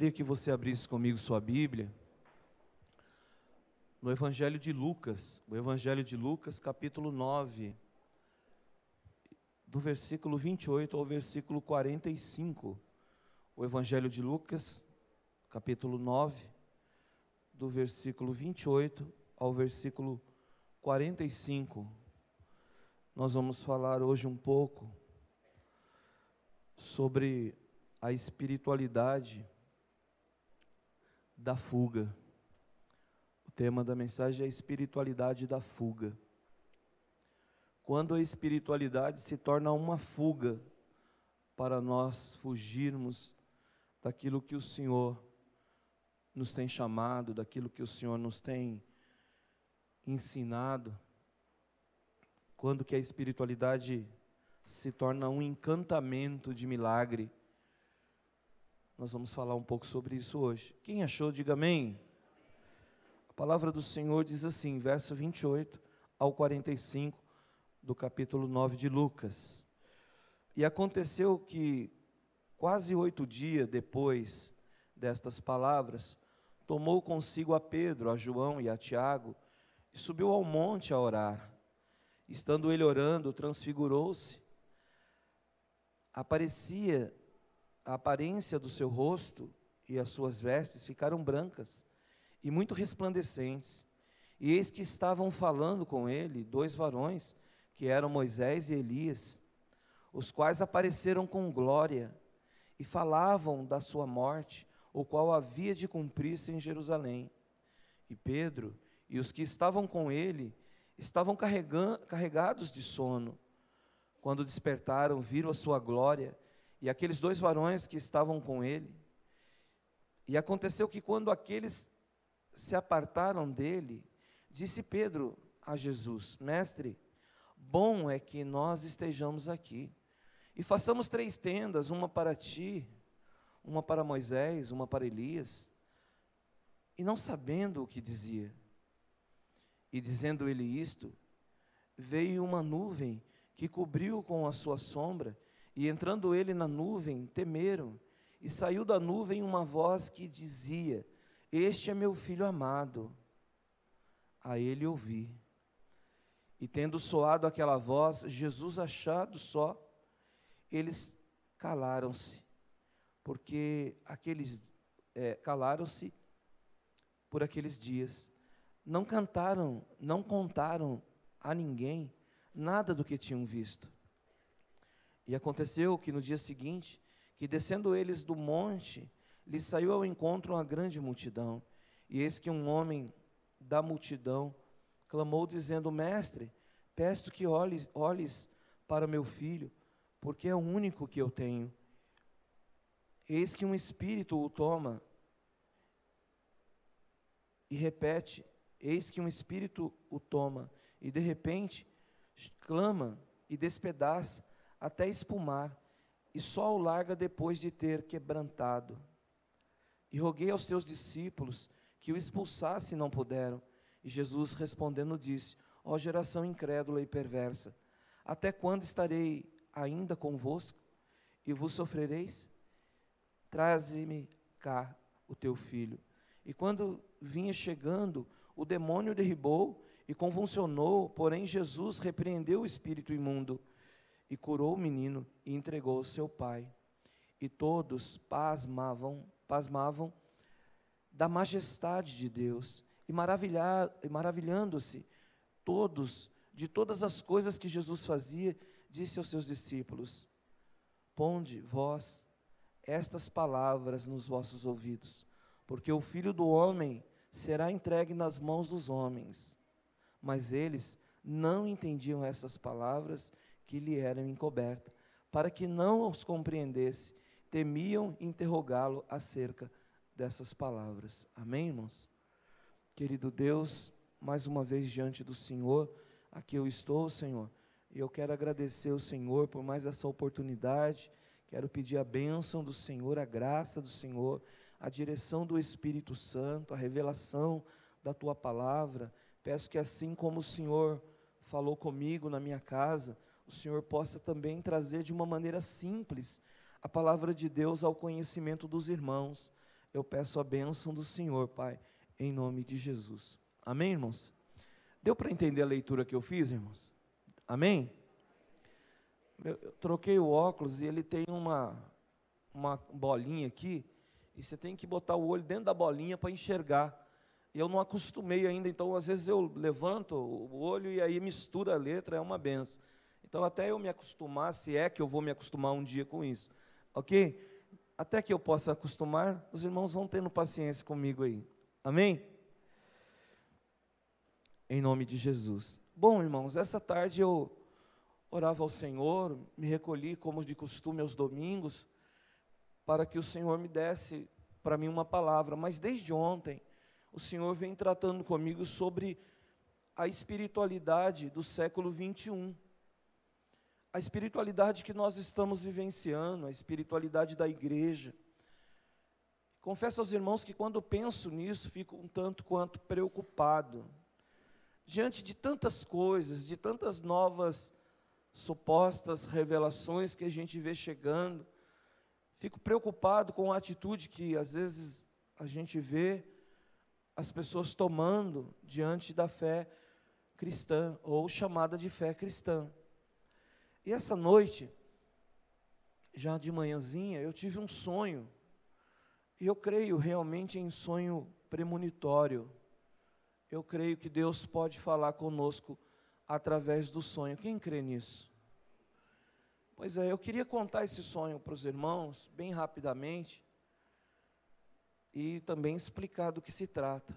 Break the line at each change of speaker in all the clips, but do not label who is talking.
Gostaria que você abrisse comigo sua Bíblia no Evangelho de Lucas, o Evangelho de Lucas, capítulo 9, do versículo 28 ao versículo 45. O Evangelho de Lucas, capítulo 9, do versículo 28 ao versículo 45. Nós vamos falar hoje um pouco sobre a espiritualidade da fuga. O tema da mensagem é a espiritualidade da fuga. Quando a espiritualidade se torna uma fuga para nós fugirmos daquilo que o Senhor nos tem chamado, daquilo que o Senhor nos tem ensinado, quando que a espiritualidade se torna um encantamento de milagre. Nós vamos falar um pouco sobre isso hoje. Quem achou, diga amém. A palavra do Senhor diz assim, verso 28 ao 45 do capítulo 9 de Lucas. E aconteceu que, quase 8 dias depois destas palavras, tomou consigo a Pedro, a João e a Tiago, e subiu ao monte a orar. Estando ele orando, transfigurou-se. A aparência do seu rosto e as suas vestes ficaram brancas e muito resplandecentes. E eis que estavam falando com ele 2 varões, que eram Moisés e Elias, os quais apareceram com glória e falavam da sua morte, o qual havia de cumprir-se em Jerusalém. E Pedro e os que estavam com ele estavam carregados de sono. Quando despertaram, viram a sua glória e aqueles 2 varões que estavam com ele. E aconteceu que quando aqueles se apartaram dele, disse Pedro a Jesus: Mestre, bom é que nós estejamos aqui, e façamos 3 tendas, uma para ti, uma para Moisés, uma para Elias. E não sabendo o que dizia, e dizendo ele isto, veio uma nuvem que cobriu com a sua sombra, e entrando ele na nuvem, temeram, e saiu da nuvem uma voz que dizia: Este é meu filho amado, a ele ouvi. E tendo soado aquela voz, Jesus achado só, eles calaram-se, porque calaram-se por aqueles dias. Não contaram a ninguém nada do que tinham visto. E aconteceu que no dia seguinte, que descendo eles do monte, lhes saiu ao encontro uma grande multidão. E eis que um homem da multidão clamou dizendo: Mestre, peço que olhes para meu filho, porque é o único que eu tenho. Eis que um espírito o toma e repete, eis que um espírito o toma, e de repente clama e despedaça até espumar, e só o larga depois de ter quebrantado. E roguei aos teus discípulos que o expulsassem, e não puderam. E Jesus respondendo disse: Ó geração incrédula e perversa, até quando estarei ainda convosco e vos sofrereis? Traze-me cá o teu filho. E quando vinha chegando, o demônio derribou e convulsionou, porém Jesus repreendeu o espírito imundo e curou o menino e entregou ao seu pai. E todos pasmavam da majestade de Deus e maravilhando-se todos de todas as coisas que Jesus fazia, disse aos seus discípulos: Ponde vós estas palavras nos vossos ouvidos, porque o Filho do Homem será entregue nas mãos dos homens. Mas eles não entendiam essas palavras que lhe eram encobertas, para que não os compreendesse, temiam interrogá-lo acerca dessas palavras. Amém, irmãos? Querido Deus, mais uma vez diante do Senhor, aqui eu estou, Senhor, e eu quero agradecer ao Senhor por mais essa oportunidade. Quero pedir a bênção do Senhor, a graça do Senhor, a direção do Espírito Santo, a revelação da Tua palavra. Peço que assim como o Senhor falou comigo na minha casa, o Senhor possa também trazer de uma maneira simples a palavra de Deus ao conhecimento dos irmãos. eu peço a bênção do Senhor, Pai, em nome de Jesus. Amém, irmãos? Deu para entender a leitura que eu fiz, irmãos? Amém? Eu troquei o óculos e ele tem uma bolinha aqui, e você tem que botar o olho dentro da bolinha para enxergar. E eu não acostumei ainda, então às vezes eu levanto o olho e aí mistura a letra, é uma benção. Então até eu me acostumar, se é que eu vou me acostumar um dia com isso, ok? Até que eu possa acostumar, os irmãos vão tendo paciência comigo aí, amém? Em nome de Jesus. Bom, irmãos, essa tarde eu orava ao Senhor, me recolhi como de costume aos domingos, para que o Senhor me desse para mim uma palavra, mas desde ontem, o Senhor vem tratando comigo sobre a espiritualidade do século 21, a espiritualidade que nós estamos vivenciando, a espiritualidade da igreja. Confesso aos irmãos que quando penso nisso, fico um tanto quanto preocupado, diante de tantas coisas, de tantas novas supostas revelações que a gente vê chegando, fico preocupado com a atitude que às vezes a gente vê as pessoas tomando diante da fé cristã, ou chamada de fé cristã. E essa noite, já de manhãzinha, eu tive um sonho, e eu creio realmente em sonho premonitório. Eu creio que Deus pode falar conosco através do sonho. Quem crê nisso? Pois é, eu queria contar esse sonho para os irmãos, bem rapidamente, e também explicar do que se trata.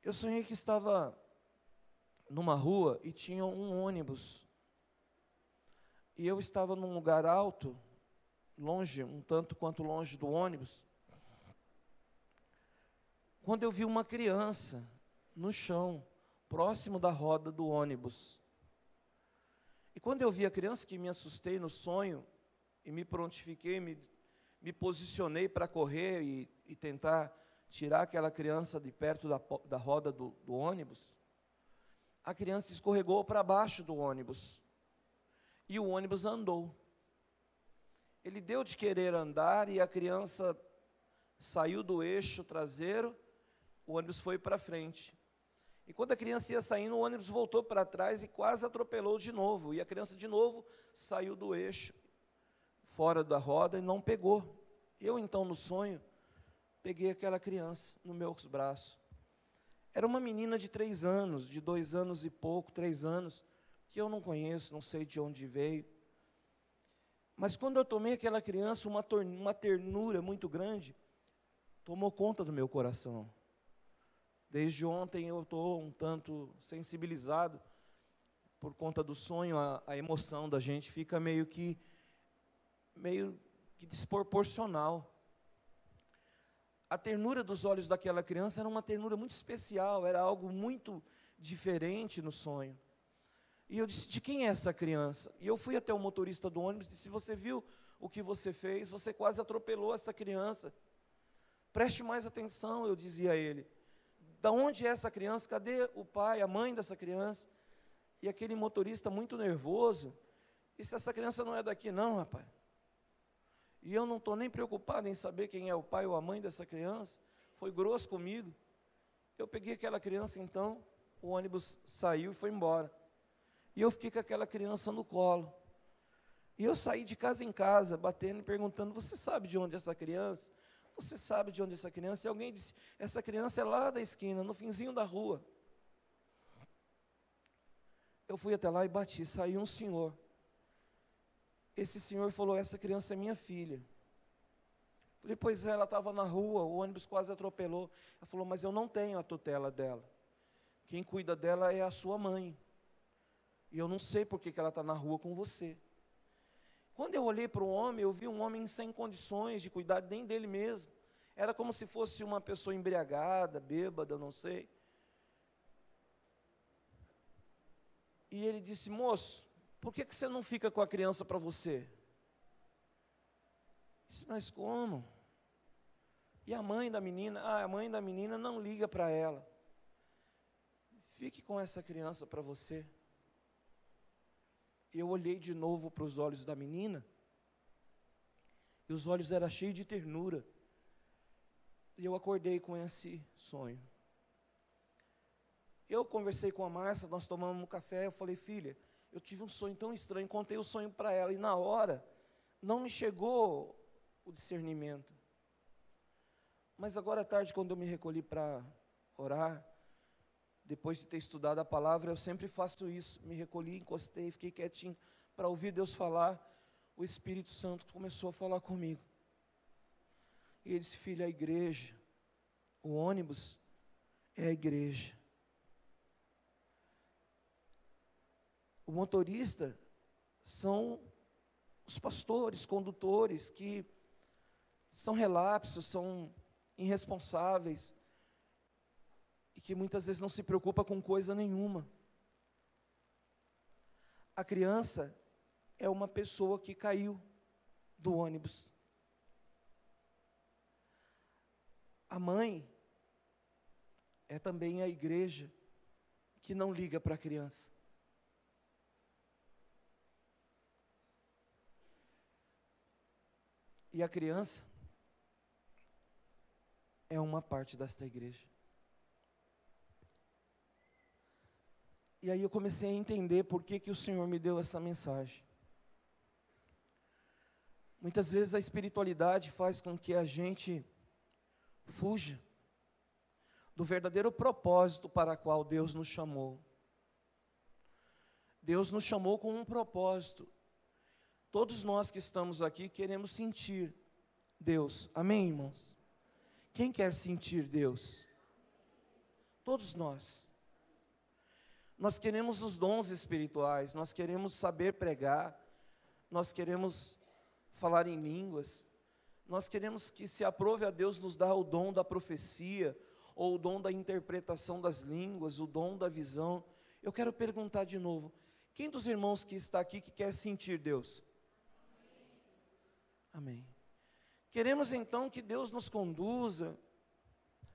Eu sonhei que estava numa rua e tinha um ônibus, e eu estava num lugar alto, longe, um tanto quanto longe do ônibus, quando eu vi uma criança no chão, próximo da roda do ônibus. E quando eu vi a criança, que me assustei no sonho, e me prontifiquei, me posicionei para correr e tentar tirar aquela criança de perto da roda do ônibus, a criança escorregou para baixo do ônibus, e o ônibus andou. Ele deu de querer andar, e a criança saiu do eixo traseiro, o ônibus foi para frente. E quando a criança ia saindo, o ônibus voltou para trás e quase atropelou de novo. E a criança de novo saiu do eixo, fora da roda, e não pegou. Eu então, no sonho, peguei aquela criança nos meus braços. Era uma menina de 3 anos, de 2 anos e pouco, 3 anos, que eu não conheço, não sei de onde veio. Mas quando eu tomei aquela criança, uma ternura muito grande tomou conta do meu coração. Desde ontem eu estou um tanto sensibilizado por conta do sonho, a emoção da gente fica meio que desproporcional. A ternura dos olhos daquela criança era uma ternura muito especial, era algo muito diferente no sonho. E eu disse: de quem é essa criança? E eu fui até o motorista do ônibus e disse: você viu o que você fez? Você quase atropelou essa criança. Preste mais atenção, eu dizia a ele. Da onde é essa criança? Cadê o pai, a mãe dessa criança? E aquele motorista muito nervoso disse: essa criança não é daqui não, rapaz. E eu não estou nem preocupado em saber quem é o pai ou a mãe dessa criança. Foi grosso comigo. Eu peguei aquela criança então, o ônibus saiu e foi embora. E eu fiquei com aquela criança no colo. E eu saí de casa em casa, batendo e perguntando: você sabe de onde é essa criança? Você sabe de onde é essa criança? E alguém disse: essa criança é lá da esquina, no finzinho da rua. Eu fui até lá e bati, saiu um senhor. Esse senhor falou: essa criança é minha filha. Falei: pois é, ela estava na rua, o ônibus quase atropelou. Ela falou: mas eu não tenho a tutela dela. Quem cuida dela é a sua mãe. E eu não sei por que ela está na rua com você. Quando eu olhei para o homem, eu vi um homem sem condições de cuidar nem dele mesmo. Era como se fosse uma pessoa embriagada, bêbada, não sei. E ele disse: moço, por que você não fica com a criança para você? Eu disse: mas como? E a mãe da menina? A mãe da menina não liga para ela. Fique com essa criança para você. Eu olhei de novo para os olhos da menina, e os olhos eram cheios de ternura. E eu acordei com esse sonho. Eu conversei com a Márcia, nós tomamos um café, eu falei, filha, eu tive um sonho tão estranho, contei o sonho para ela, e na hora, não me chegou o discernimento. Mas agora à tarde, quando eu me recolhi para orar, depois de ter estudado a palavra, eu sempre faço isso, me recolhi, encostei, fiquei quietinho, para ouvir Deus falar, o Espírito Santo começou a falar comigo. E ele disse, filha, a igreja, o ônibus é a igreja. O motorista são os pastores, condutores, que são relapsos, são irresponsáveis, e que muitas vezes não se preocupa com coisa nenhuma. A criança é uma pessoa que caiu do ônibus. A mãe é também a igreja que não liga para a criança. E a criança é uma parte desta igreja. E aí eu comecei a entender por que o Senhor me deu essa mensagem. Muitas vezes a espiritualidade faz com que a gente fuja do verdadeiro propósito para o qual Deus nos chamou. Deus nos chamou com um propósito. Todos nós que estamos aqui queremos sentir Deus. Amém, irmãos? Quem quer sentir Deus? Todos nós. Nós queremos os dons espirituais, nós queremos saber pregar, nós queremos falar em línguas, nós queremos que se aprove a Deus nos dar o dom da profecia, ou o dom da interpretação das línguas, o dom da visão. Eu quero perguntar de novo, quem dos irmãos que está aqui que quer sentir Deus? Amém. Queremos então que Deus nos conduza,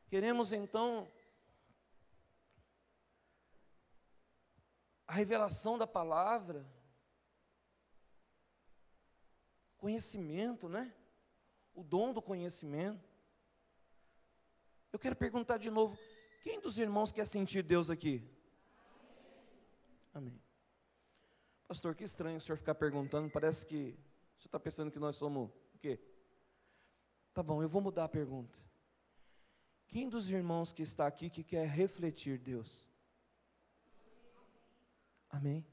queremos então a revelação da palavra, conhecimento, né? O dom do conhecimento. Eu quero perguntar de novo, quem dos irmãos quer sentir Deus aqui? Amém. Pastor, que estranho o senhor ficar perguntando, parece que o senhor está pensando que nós somos o quê? Tá bom, eu vou mudar a pergunta. Quem dos irmãos que está aqui que quer refletir Deus? Amém?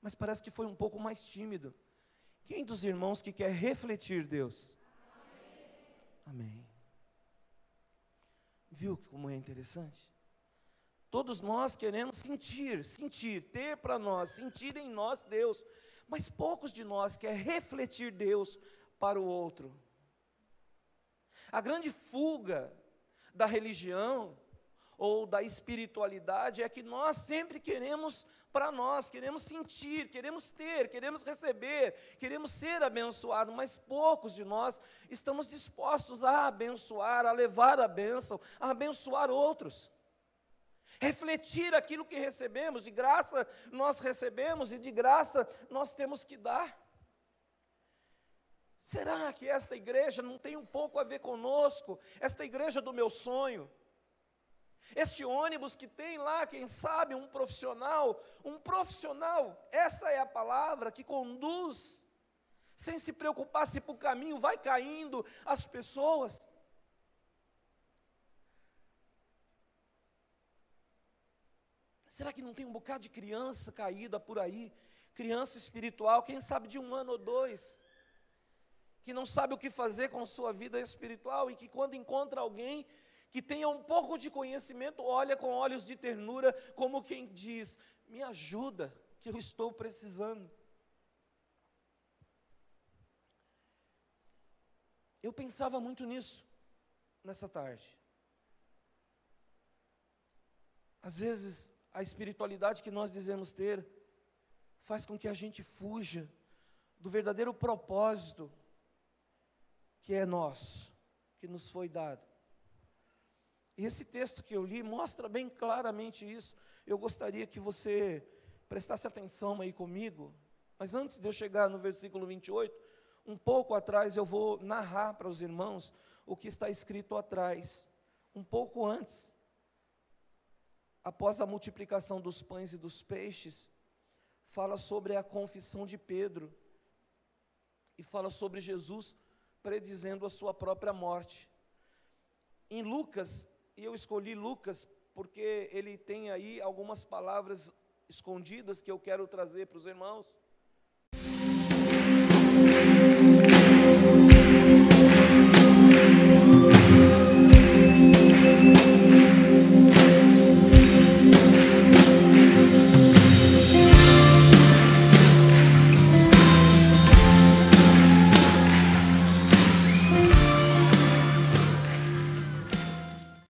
Mas parece que foi um pouco mais tímido. Quem dos irmãos que quer refletir Deus? Amém. Viu como é interessante? Todos nós queremos sentir, ter para nós, sentir em nós Deus, mas poucos de nós quer refletir Deus para o outro. A grande fuga da religião ou da espiritualidade é que nós sempre queremos para nós, queremos sentir, queremos ter, queremos receber, queremos ser abençoados, mas poucos de nós estamos dispostos a abençoar, a levar a bênção, a abençoar outros. Refletir aquilo que recebemos, de graça nós recebemos e de graça nós temos que dar. Será que esta igreja não tem um pouco a ver conosco? Esta igreja do meu sonho? Este ônibus que tem lá, quem sabe, um profissional, essa é a palavra que conduz, sem se preocupar se para o caminho vai caindo as pessoas. Será que não tem um bocado de criança caída por aí, criança espiritual, quem sabe de 1 ano ou 2, que não sabe o que fazer com sua vida espiritual e que quando encontra alguém que tenha um pouco de conhecimento, olha com olhos de ternura, como quem diz, me ajuda, que eu estou precisando. Eu pensava muito nisso, nessa tarde. Às vezes, a espiritualidade que nós dizemos ter, faz com que a gente fuja do verdadeiro propósito, que é nosso, que nos foi dado. E esse texto que eu li mostra bem claramente isso. Eu gostaria que você prestasse atenção aí comigo, mas antes de eu chegar no versículo 28, um pouco atrás eu vou narrar para os irmãos o que está escrito atrás, um pouco antes, após a multiplicação dos pães e dos peixes, fala sobre a confissão de Pedro, e fala sobre Jesus predizendo a sua própria morte. Em Lucas, e eu escolhi Lucas porque ele tem aí algumas palavras escondidas que eu quero trazer para os irmãos.